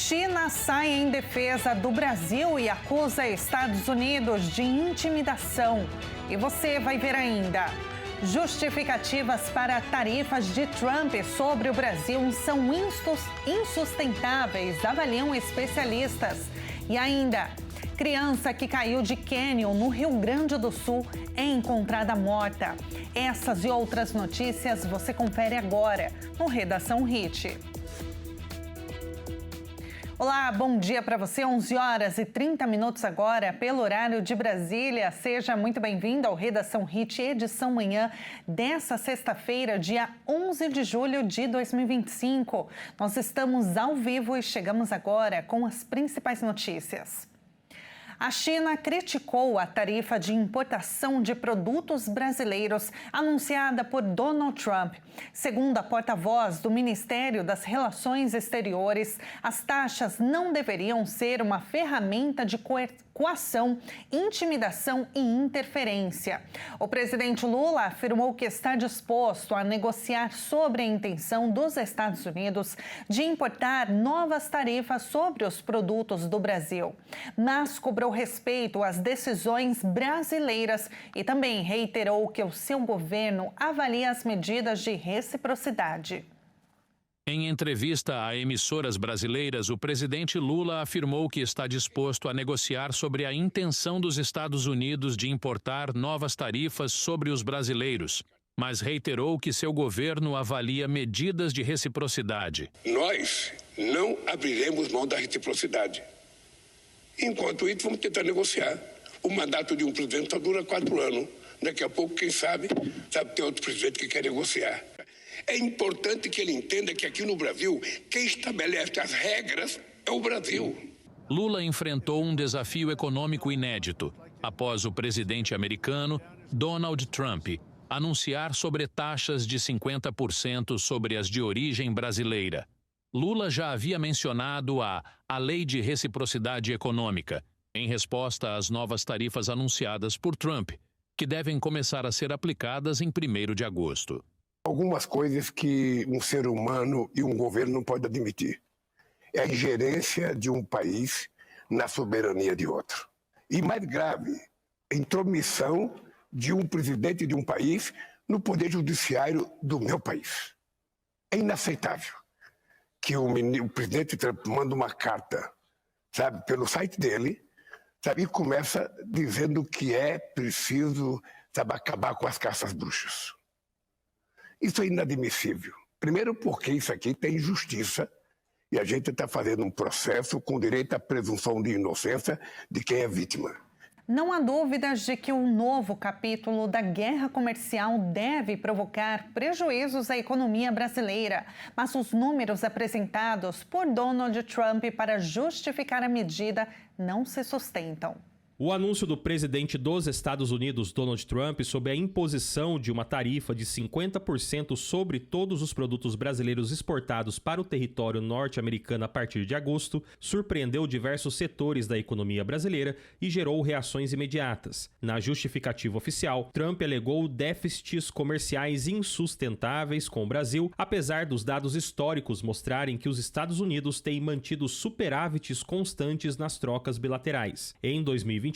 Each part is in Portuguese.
China sai em defesa do Brasil e acusa Estados Unidos de intimidação. E você vai ver ainda. Justificativas para tarifas de Trump sobre o Brasil são insustentáveis, avaliam especialistas. E ainda, criança que caiu de cânion no Rio Grande do Sul é encontrada morta. Essas e outras notícias você confere agora no Redação Hit. Olá, bom dia para você, 11 horas e 30 minutos agora, pelo horário de Brasília. Seja muito bem-vindo ao Redação Hit, edição manhã dessa sexta-feira, dia 11 de julho de 2025. Nós estamos ao vivo e chegamos agora com as principais notícias. A China criticou a tarifa de importação de produtos brasileiros anunciada por Donald Trump. Segundo a porta-voz do Ministério das Relações Exteriores, as taxas não deveriam ser uma ferramenta de coação, intimidação e interferência. O presidente Lula afirmou que está disposto a negociar sobre a intenção dos Estados Unidos de importar novas tarifas sobre os produtos do Brasil, mas cobrou respeito às decisões brasileiras e também reiterou que o seu governo avalia as medidas de reciprocidade. Em entrevista a emissoras brasileiras, o presidente Lula afirmou que está disposto a negociar sobre a intenção dos Estados Unidos de importar novas tarifas sobre os brasileiros, mas reiterou que seu governo avalia medidas de reciprocidade. Nós não abriremos mão da reciprocidade. Enquanto isso, vamos tentar negociar. O mandato de um presidente só dura 4 anos. Daqui a pouco, quem sabe ter outro presidente que quer negociar. É importante que ele entenda que aqui no Brasil, quem estabelece as regras é o Brasil. Lula enfrentou um desafio econômico inédito após o presidente americano, Donald Trump, anunciar sobretaxas de 50% sobre as de origem brasileira. Lula já havia mencionado a Lei de Reciprocidade Econômica, em resposta às novas tarifas anunciadas por Trump, que devem começar a ser aplicadas em 1º de agosto. Algumas coisas que um ser humano e um governo não podem admitir. É a ingerência de um país na soberania de outro. E mais grave, a intromissão de um presidente de um país no poder judiciário do meu país. É inaceitável que o presidente Trump manda uma carta, pelo site dele, e começa dizendo que é preciso, acabar com as caças bruxas. Isso é inadmissível. Primeiro porque isso aqui tem justiça e a gente está fazendo um processo com direito à presunção de inocência de quem é vítima. Não há dúvidas de que um novo capítulo da guerra comercial deve provocar prejuízos à economia brasileira, mas os números apresentados por Donald Trump para justificar a medida não se sustentam. O anúncio do presidente dos Estados Unidos, Donald Trump, sobre a imposição de uma tarifa de 50% sobre todos os produtos brasileiros exportados para o território norte-americano a partir de agosto, surpreendeu diversos setores da economia brasileira e gerou reações imediatas. Na justificativa oficial, Trump alegou déficits comerciais insustentáveis com o Brasil, apesar dos dados históricos mostrarem que os Estados Unidos têm mantido superávites constantes nas trocas bilaterais. Em 2024,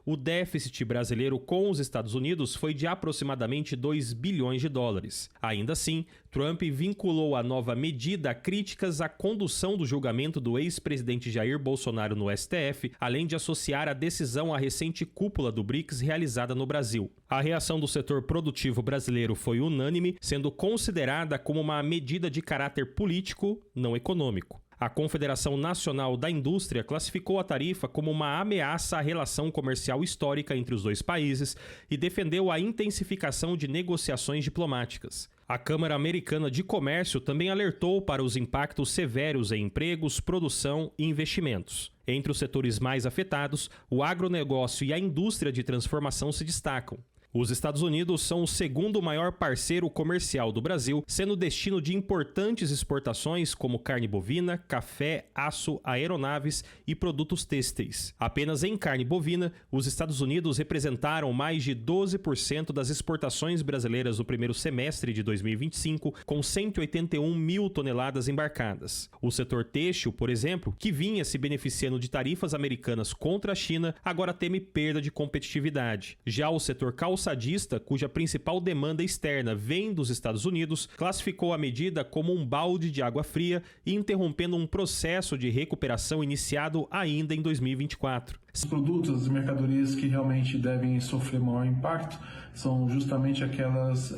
o déficit brasileiro com os Estados Unidos foi de aproximadamente 2 bilhões de dólares. Ainda assim, Trump vinculou a nova medida a críticas à condução do julgamento do ex-presidente Jair Bolsonaro no STF, além de associar a decisão à recente cúpula do BRICS realizada no Brasil. A reação do setor produtivo brasileiro foi unânime, sendo considerada como uma medida de caráter político, não econômico. A Confederação Nacional da Indústria classificou a tarifa como uma ameaça à relação comercial histórica entre os dois países e defendeu a intensificação de negociações diplomáticas. A Câmara Americana de Comércio também alertou para os impactos severos em empregos, produção e investimentos. Entre os setores mais afetados, o agronegócio e a indústria de transformação se destacam. Os Estados Unidos são o segundo maior parceiro comercial do Brasil, sendo destino de importantes exportações como carne bovina, café, aço, aeronaves e produtos têxteis. Apenas em carne bovina, os Estados Unidos representaram mais de 12% das exportações brasileiras no primeiro semestre de 2025, com 181 mil toneladas embarcadas. O setor têxtil, por exemplo, que vinha se beneficiando de tarifas americanas contra a China, agora teme perda de competitividade. Já o setor calçadista, cuja principal demanda externa vem dos Estados Unidos, classificou a medida como um balde de água fria e interrompendo um processo de recuperação iniciado ainda em 2024. Os produtos, as mercadorias que realmente devem sofrer maior impacto são justamente aquelas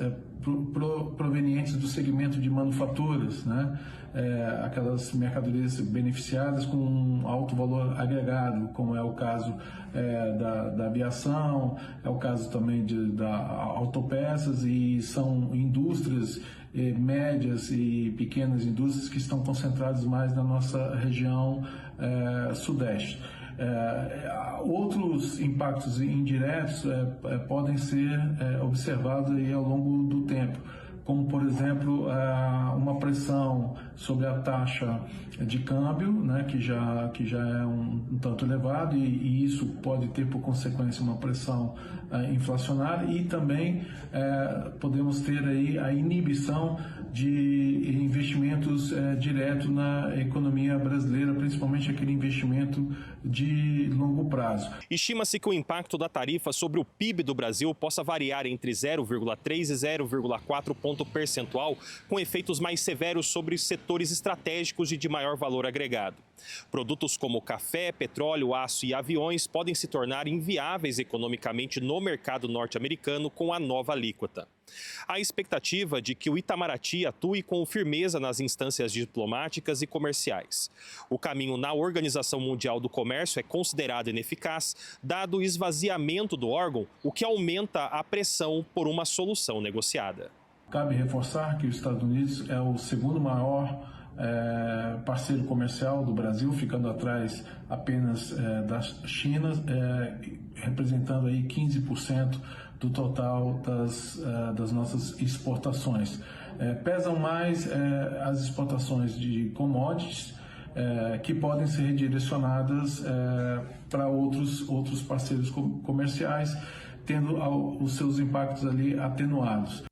provenientes do segmento de manufaturas, né? Aquelas mercadorias beneficiadas com um alto valor agregado, como é o caso da aviação, é o caso também da autopeças, e são indústrias médias e pequenas indústrias que estão concentradas mais na nossa região sudeste. Outros impactos indiretos podem ser observados aí ao longo do tempo, como, por exemplo, uma pressão sobre a taxa de câmbio, né, que já é um tanto elevado, e isso pode ter por consequência uma pressão inflacionária, e também podemos ter aí a inibição de investimentos direto na economia brasileira, principalmente aquele investimento de longo prazo. Estima-se que o impacto da tarifa sobre o PIB do Brasil possa variar entre 0,3 e 0,4 ponto percentual, com efeitos mais severos sobre setores estratégicos e de maior valor agregado. Produtos como café, petróleo, aço e aviões podem se tornar inviáveis economicamente no mercado norte-americano com a nova alíquota. Há expectativa de que o Itamaraty atue com firmeza nas instâncias diplomáticas e comerciais. O caminho na Organização Mundial do Comércio é considerado ineficaz, dado o esvaziamento do órgão, o que aumenta a pressão por uma solução negociada. Cabe reforçar que os Estados Unidos é o segundo maior parceiro comercial do Brasil, ficando atrás apenas da China, representando aí 15% do total das nossas exportações. Pesam mais as exportações de commodities, que podem ser redirecionadas para outros parceiros comerciais, tendo os seus impactos ali atenuados.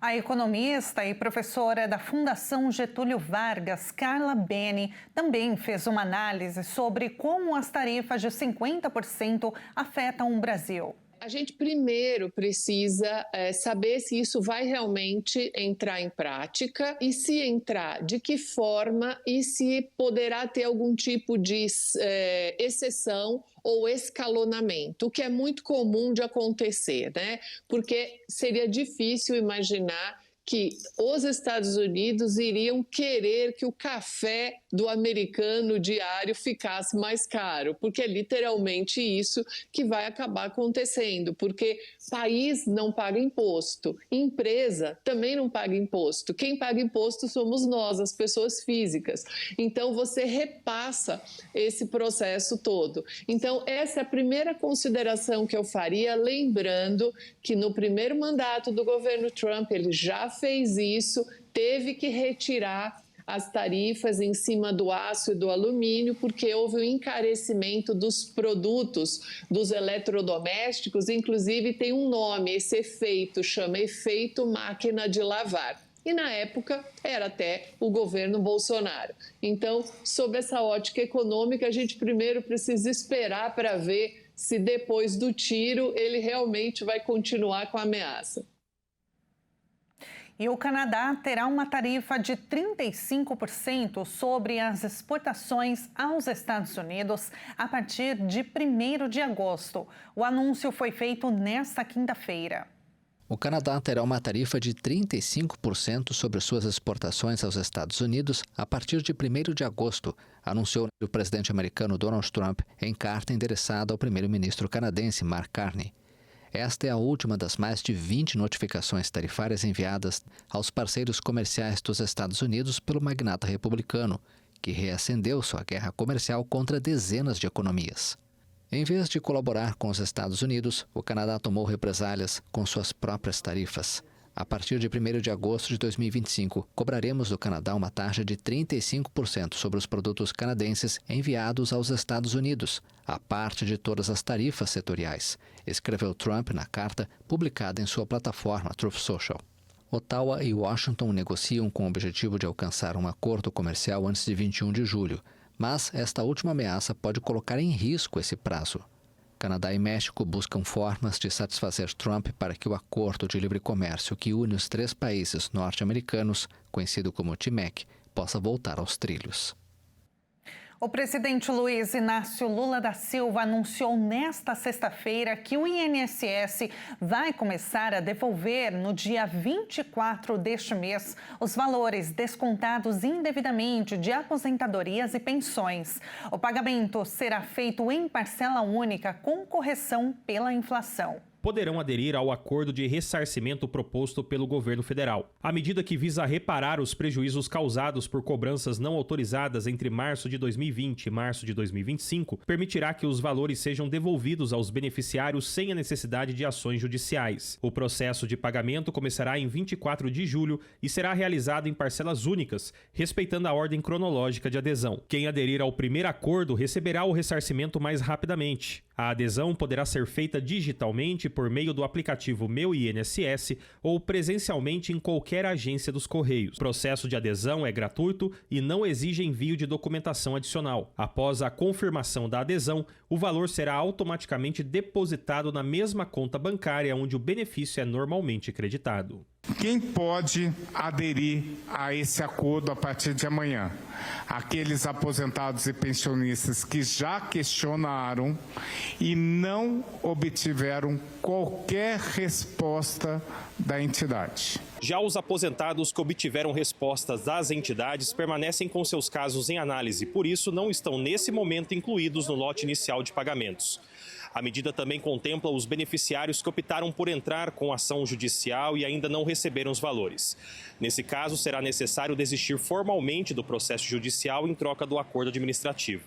A economista e professora da Fundação Getúlio Vargas, Carla Beni, também fez uma análise sobre como as tarifas de 50% afetam o Brasil. A gente primeiro precisa saber se isso vai realmente entrar em prática, e se entrar, de que forma, e se poderá ter algum tipo de exceção ou escalonamento, o que é muito comum de acontecer, né? Porque seria difícil imaginar que os Estados Unidos iriam querer que o café do americano diário ficasse mais caro, porque é literalmente isso que vai acabar acontecendo, porque país não paga imposto, empresa também não paga imposto, quem paga imposto somos nós, as pessoas físicas. Então você repassa esse processo todo. Então essa é a primeira consideração que eu faria, lembrando que no primeiro mandato do governo Trump ele já fez isso, teve que retirar as tarifas em cima do aço e do alumínio, porque houve um encarecimento dos produtos, dos eletrodomésticos, inclusive tem um nome, esse efeito, chama efeito máquina de lavar. E na época era até o governo Bolsonaro. Então, sob essa ótica econômica, a gente primeiro precisa esperar para ver se depois do tiro ele realmente vai continuar com a ameaça. E o Canadá terá uma tarifa de 35% sobre as exportações aos Estados Unidos a partir de 1º de agosto. O anúncio foi feito nesta quinta-feira. O Canadá terá uma tarifa de 35% sobre suas exportações aos Estados Unidos a partir de 1º de agosto, anunciou o presidente americano Donald Trump em carta endereçada ao primeiro-ministro canadense Mark Carney. Esta é a última das mais de 20 notificações tarifárias enviadas aos parceiros comerciais dos Estados Unidos pelo magnata republicano, que reacendeu sua guerra comercial contra dezenas de economias. Em vez de colaborar com os Estados Unidos, o Canadá tomou represálias com suas próprias tarifas. A partir de 1º de agosto de 2025, cobraremos do Canadá uma taxa de 35% sobre os produtos canadenses enviados aos Estados Unidos, a parte de todas as tarifas setoriais, escreveu Trump na carta publicada em sua plataforma Truth Social. Ottawa e Washington negociam com o objetivo de alcançar um acordo comercial antes de 21 de julho, mas esta última ameaça pode colocar em risco esse prazo. Canadá e México buscam formas de satisfazer Trump para que o acordo de livre comércio que une os 3 países norte-americanos, conhecido como TMEC, possa voltar aos trilhos. O presidente Luiz Inácio Lula da Silva anunciou nesta sexta-feira que o INSS vai começar a devolver no dia 24 deste mês os valores descontados indevidamente de aposentadorias e pensões. O pagamento será feito em parcela única com correção pela inflação. Poderão aderir ao acordo de ressarcimento proposto pelo governo federal. A medida que visa reparar os prejuízos causados por cobranças não autorizadas entre março de 2020 e março de 2025 permitirá que os valores sejam devolvidos aos beneficiários sem a necessidade de ações judiciais. O processo de pagamento começará em 24 de julho e será realizado em parcelas únicas, respeitando a ordem cronológica de adesão. Quem aderir ao primeiro acordo receberá o ressarcimento mais rapidamente. A adesão poderá ser feita digitalmente por meio do aplicativo Meu INSS ou presencialmente em qualquer agência dos Correios. O processo de adesão é gratuito e não exige envio de documentação adicional. Após a confirmação da adesão, o valor será automaticamente depositado na mesma conta bancária onde o benefício é normalmente creditado. Quem pode aderir a esse acordo a partir de amanhã? Aqueles aposentados e pensionistas que já questionaram e não obtiveram qualquer resposta da entidade. Já os aposentados que obtiveram respostas das entidades permanecem com seus casos em análise, por isso não estão nesse momento incluídos no lote inicial de pagamentos. A medida também contempla os beneficiários que optaram por entrar com ação judicial e ainda não receberam os valores. Nesse caso, será necessário desistir formalmente do processo judicial em troca do acordo administrativo.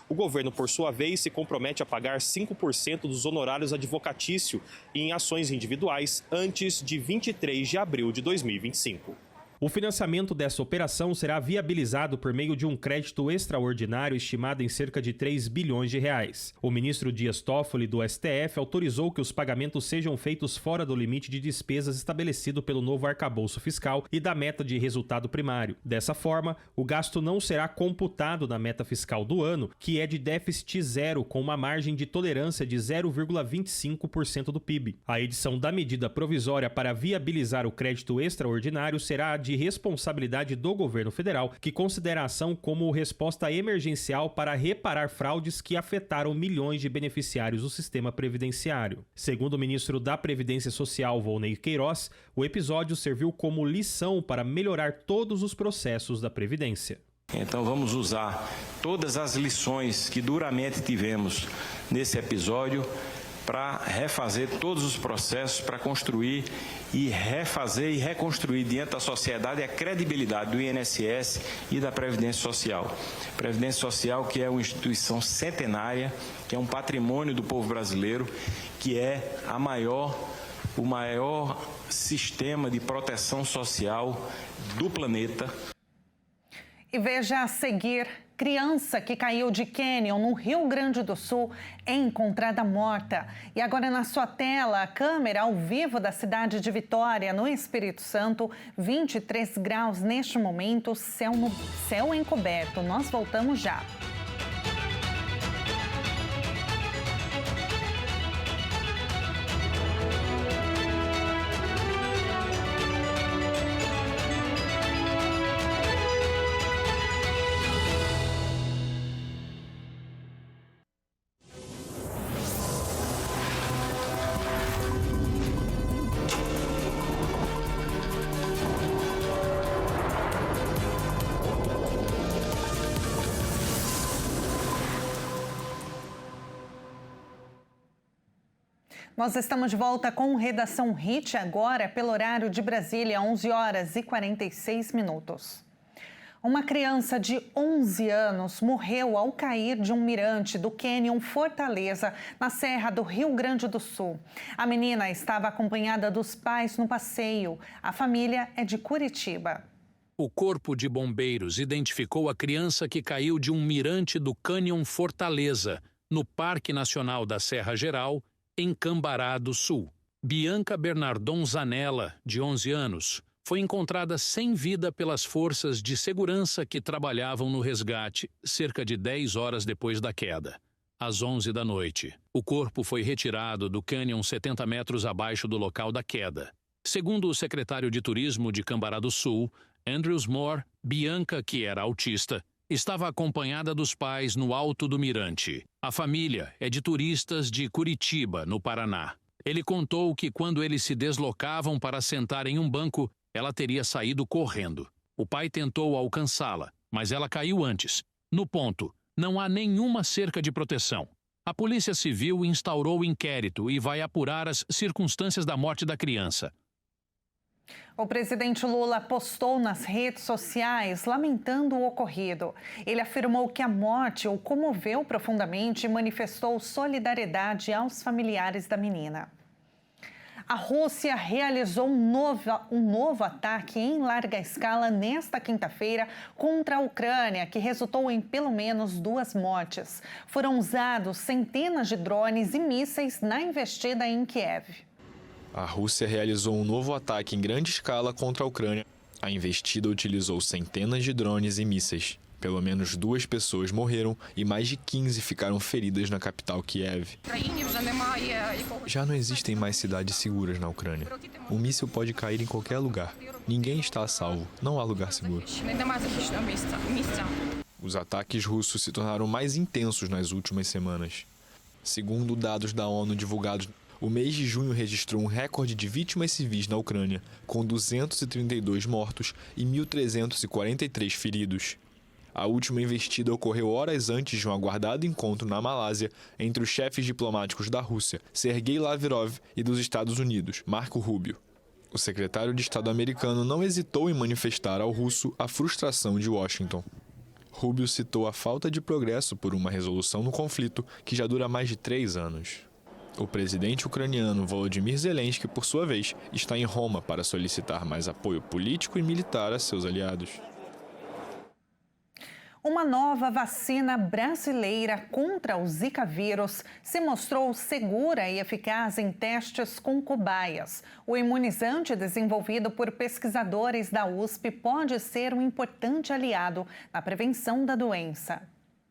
O governo, por sua vez, se compromete a pagar 5% dos honorários advocatício em ações individuais antes de 23 de abril de 2025. O financiamento dessa operação será viabilizado por meio de um crédito extraordinário estimado em cerca de 3 bilhões de reais. O ministro Dias Toffoli, do STF, autorizou que os pagamentos sejam feitos fora do limite de despesas estabelecido pelo novo arcabouço fiscal e da meta de resultado primário. Dessa forma, o gasto não será computado na meta fiscal do ano, que é de déficit zero, com uma margem de tolerância de 0,25% do PIB. A edição da medida provisória para viabilizar o crédito extraordinário será de responsabilidade do governo federal, que considera a ação como resposta emergencial para reparar fraudes que afetaram milhões de beneficiários do sistema previdenciário. Segundo o ministro da Previdência Social, Volney Queiroz, o episódio serviu como lição para melhorar todos os processos da Previdência. Então vamos usar todas as lições que duramente tivemos nesse episódio para refazer todos os processos, para construir e refazer e reconstruir diante da sociedade a credibilidade do INSS e da Previdência Social. Previdência Social, que é uma instituição centenária, que é um patrimônio do povo brasileiro, que é o maior sistema de proteção social do planeta. E veja a seguir, criança que caiu de cânion no Rio Grande do Sul é encontrada morta. E agora na sua tela, a câmera ao vivo da cidade de Vitória, no Espírito Santo, 23 graus neste momento, céu encoberto. Nós voltamos já. Nós estamos de volta com Redação HIT agora pelo horário de Brasília, 11 horas e 46 minutos. Uma criança de 11 anos morreu ao cair de um mirante do cânion Fortaleza, na Serra do Rio Grande do Sul. A menina estava acompanhada dos pais no passeio. A família é de Curitiba. O Corpo de Bombeiros identificou a criança que caiu de um mirante do cânion Fortaleza, no Parque Nacional da Serra Geral, em Cambará do Sul. Bianca Bernardon Zanella, de 11 anos, foi encontrada sem vida pelas forças de segurança que trabalhavam no resgate cerca de 10 horas depois da queda. Às 11 da noite, o corpo foi retirado do cânion 70 metros abaixo do local da queda. Segundo o secretário de Turismo de Cambará do Sul, Andrews Moore, Bianca, que era autista, estava acompanhada dos pais no alto do mirante. A família é de turistas de Curitiba, no Paraná. Ele contou que quando eles se deslocavam para sentar em um banco, ela teria saído correndo. O pai tentou alcançá-la, mas ela caiu antes. No ponto, não há nenhuma cerca de proteção. A Polícia Civil instaurou o inquérito e vai apurar as circunstâncias da morte da criança. O presidente Lula postou nas redes sociais lamentando o ocorrido. Ele afirmou que a morte o comoveu profundamente e manifestou solidariedade aos familiares da menina. A Rússia realizou um novo ataque em larga escala nesta quinta-feira contra a Ucrânia, que resultou em pelo menos 2 mortes. Foram usados centenas de drones e mísseis na investida em Kiev. A Rússia realizou um novo ataque em grande escala contra a Ucrânia. A investida utilizou centenas de drones e mísseis. Pelo menos 2 pessoas morreram e mais de 15 ficaram feridas na capital Kiev. Já não existem mais cidades seguras na Ucrânia. Um míssil pode cair em qualquer lugar. Ninguém está a salvo. Não há lugar seguro. Os ataques russos se tornaram mais intensos nas últimas semanas. Segundo dados da ONU divulgados, o mês de junho registrou um recorde de vítimas civis na Ucrânia, com 232 mortos e 1.343 feridos. A última investida ocorreu horas antes de um aguardado encontro na Malásia entre os chefes diplomáticos da Rússia, Sergei Lavrov, e dos Estados Unidos, Marco Rubio. O secretário de Estado americano não hesitou em manifestar ao russo a frustração de Washington. Rubio citou a falta de progresso por uma resolução no conflito que já dura mais de 3 anos. O presidente ucraniano Volodymyr Zelensky, por sua vez, está em Roma para solicitar mais apoio político e militar a seus aliados. Uma nova vacina brasileira contra o Zika vírus se mostrou segura e eficaz em testes com cobaias. O imunizante desenvolvido por pesquisadores da USP pode ser um importante aliado na prevenção da doença.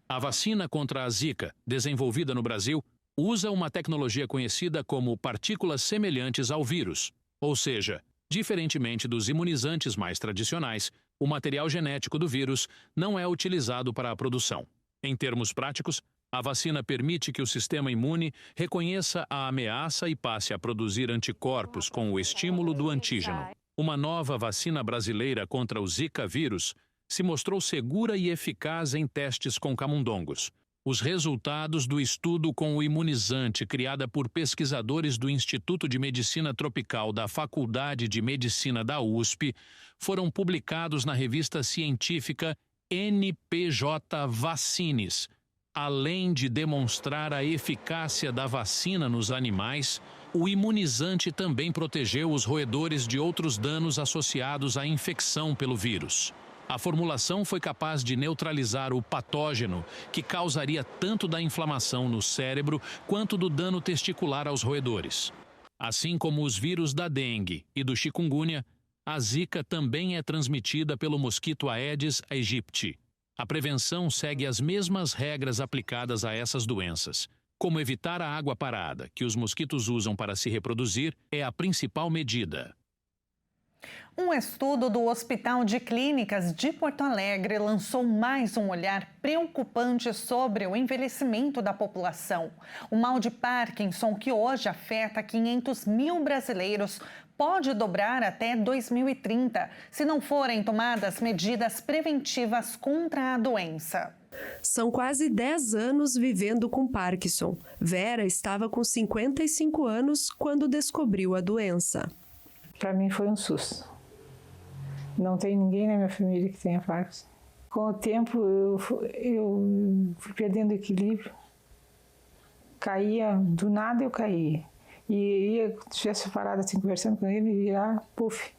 A vacina contra a Zika, desenvolvida no Brasil, usa uma tecnologia conhecida como partículas semelhantes ao vírus, ou seja, diferentemente dos imunizantes mais tradicionais, o material genético do vírus não é utilizado para a produção. Em termos práticos, a vacina permite que o sistema imune reconheça a ameaça e passe a produzir anticorpos com o estímulo do antígeno. Uma nova vacina brasileira contra o Zika vírus se mostrou segura e eficaz em testes com camundongos. Os resultados do estudo com o imunizante, criada por pesquisadores do Instituto de Medicina Tropical da Faculdade de Medicina da USP, foram publicados na revista científica NPJ Vaccines. Além de demonstrar a eficácia da vacina nos animais, o imunizante também protegeu os roedores de outros danos associados à infecção pelo vírus. A formulação foi capaz de neutralizar o patógeno, que causaria tanto da inflamação no cérebro quanto do dano testicular aos roedores. Assim como os vírus da dengue e do chikungunya, a Zika também é transmitida pelo mosquito Aedes aegypti. A prevenção segue as mesmas regras aplicadas a essas doenças. Como evitar a água parada, que os mosquitos usam para se reproduzir, é a principal medida. Um estudo do Hospital de Clínicas de Porto Alegre lançou mais um olhar preocupante sobre o envelhecimento da população. O mal de Parkinson, que hoje afeta 500 mil brasileiros, pode dobrar até 2030, se não forem tomadas medidas preventivas contra a doença. São quase 10 anos vivendo com Parkinson. Vera estava com 55 anos quando descobriu a doença. Para mim foi um susto. Não tem ninguém na minha família que tenha Parkinson. Com o tempo, eu fui perdendo equilíbrio. Caía, do nada eu caía. E ia, se estivesse parada assim, conversando com ele, virar, puf,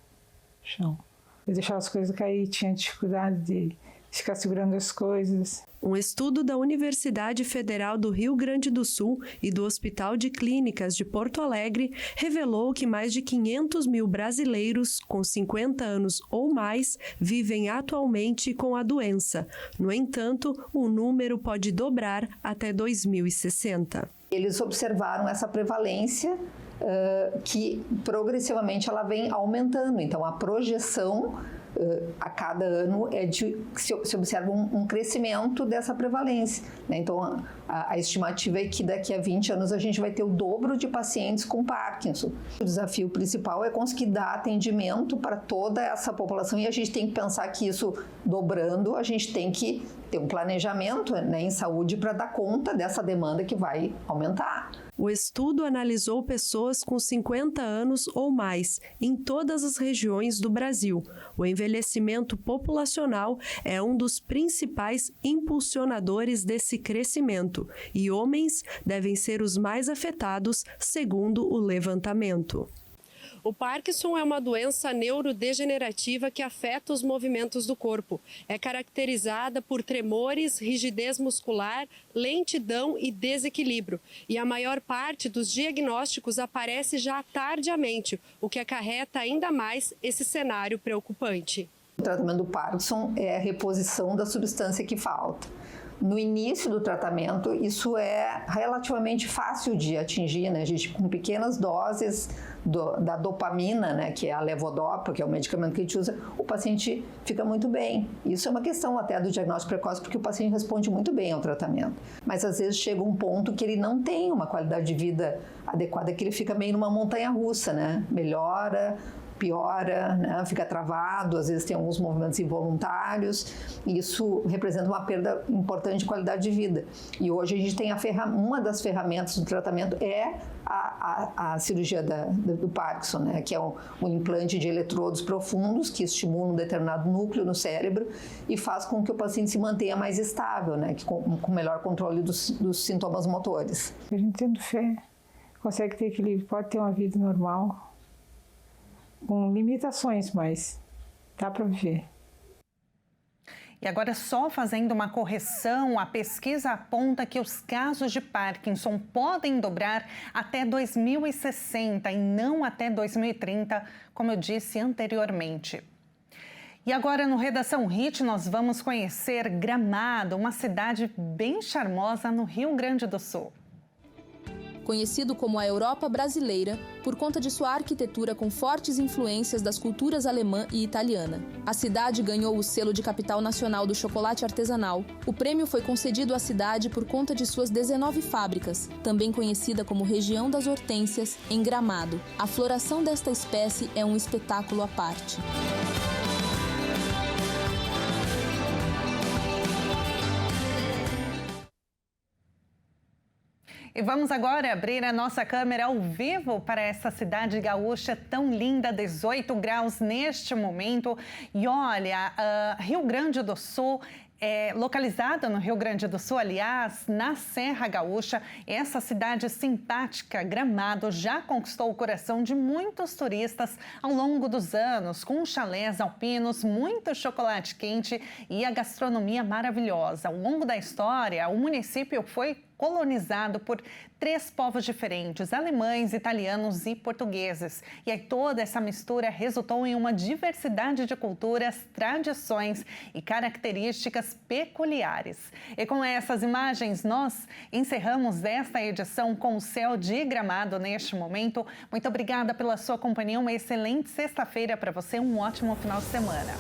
chão. Eu deixava as coisas cair, tinha dificuldade de ficar segurando as coisas. Um estudo da Universidade Federal do Rio Grande do Sul e do Hospital de Clínicas de Porto Alegre revelou que mais de 500 mil brasileiros com 50 anos ou mais vivem atualmente com a doença. No entanto, o número pode dobrar até 2060. Eles observaram essa prevalência que progressivamente ela vem aumentando. Então, a projeção a cada ano se observa um crescimento dessa prevalência, né? Então, a estimativa é que daqui a 20 anos a gente vai ter o dobro de pacientes com Parkinson. O desafio principal é conseguir dar atendimento para toda essa população e a gente tem que pensar que isso dobrando, a gente tem que ter um planejamento, né, em saúde para dar conta dessa demanda que vai aumentar. O estudo analisou pessoas com 50 anos ou mais em todas as regiões do Brasil. O envelhecimento populacional é um dos principais impulsionadores desse crescimento e homens devem ser os mais afetados, segundo o levantamento. O Parkinson é uma doença neurodegenerativa que afeta os movimentos do corpo. É caracterizada por tremores, rigidez muscular, lentidão e desequilíbrio. E a maior parte dos diagnósticos aparece já tardiamente, o que acarreta ainda mais esse cenário preocupante. O tratamento do Parkinson é a reposição da substância que falta. No início do tratamento, isso é relativamente fácil de atingir, né? A gente, com pequenas doses da dopamina, né, que é a levodopa, que é o medicamento que a gente usa, o paciente fica muito bem. Isso é uma questão até do diagnóstico precoce, porque o paciente responde muito bem ao tratamento. Mas às vezes chega um ponto que ele não tem uma qualidade de vida adequada, que ele fica meio numa montanha-russa, né? Melhora, piora, né? Fica travado, às vezes tem alguns movimentos involuntários, e isso representa uma perda importante de qualidade de vida. E hoje a gente tem uma das ferramentas do tratamento é a cirurgia do Parkinson, né? Que é um implante de eletrodos profundos que estimula um determinado núcleo no cérebro e faz com que o paciente se mantenha mais estável, né? Com melhor controle dos sintomas motores. A gente tendo fé, consegue ter equilíbrio, pode ter uma vida normal, com limitações, mas dá para viver. E agora, só fazendo uma correção, a pesquisa aponta que os casos de Parkinson podem dobrar até 2060 e não até 2030, como eu disse anteriormente. E agora, no Redação Hit, nós vamos conhecer Gramado, uma cidade bem charmosa no Rio Grande do Sul. Conhecido como a Europa brasileira, por conta de sua arquitetura com fortes influências das culturas alemã e italiana. A cidade ganhou o selo de capital nacional do chocolate artesanal. O prêmio foi concedido à cidade por conta de suas 19 fábricas, também conhecida como região das hortênsias, em Gramado. A floração desta espécie é um espetáculo à parte. E vamos agora abrir a nossa câmera ao vivo para essa cidade gaúcha tão linda, 18 graus neste momento. E olha, Rio Grande do Sul, localizada no Rio Grande do Sul, aliás, na Serra Gaúcha, essa cidade simpática, Gramado, já conquistou o coração de muitos turistas ao longo dos anos, com chalés alpinos, muito chocolate quente e a gastronomia maravilhosa. Ao longo da história, o município foi colonizado por 3 povos diferentes, alemães, italianos e portugueses. E aí toda essa mistura resultou em uma diversidade de culturas, tradições e características peculiares. E com essas imagens, nós encerramos esta edição com o céu de Gramado neste momento. Muito obrigada pela sua companhia, uma excelente sexta-feira para você, um ótimo final de semana.